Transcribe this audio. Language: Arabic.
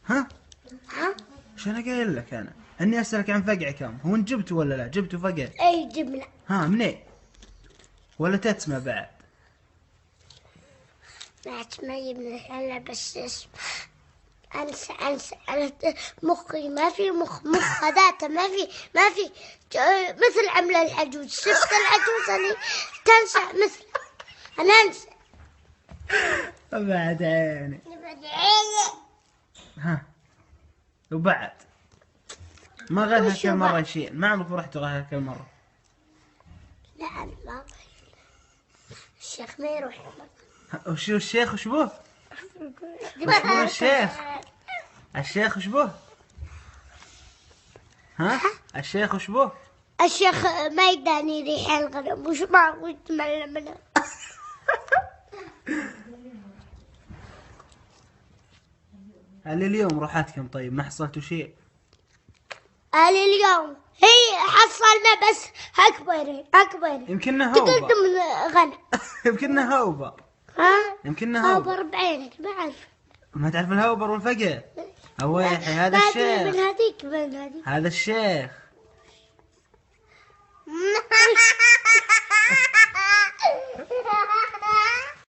ها؟ ها؟ شو أنا قايل لك أنا؟ إني أسألك عن فقع كم؟ هو أنت جبته ولا لا؟ جبته فقع؟ اي جبنا. ها منين؟ ولا تتسمع بعد؟ ما تسمعي من هلا بس انسى انا مخي ما في مخ هذاته ما في مثل عمله العجوز. شفت العجوز اللي تنسى مثل انا انسى. بعد عيني. ها وبعد ما غير وشو هالكل مرة بعد؟ شيء، ما عمرك رحت غير هالكل مرة. لا ما الشيخ ما يروح. وشو الشيخ وشبوه؟ وشبوه الشيخ؟ الشيخ وشبوه؟ ها؟ الشيخ وشبوه؟ الشيخ ما يداني ريح الغنم وش ما ويتملى منها. هل اليوم روحاتكم طيب ما حصلتوا شيء؟ قال اليوم هي حصلنا بس أكبر يمكننا هوبة. تقدم غنم. يمكننا هوبة. ها؟ يمكننا هوبة. هوبر بعينك ما أعرف. ما تعرف الهوبر والفقع؟ أويحي هذا ما أدري الشيخ. من هذيك. هذا الشيخ.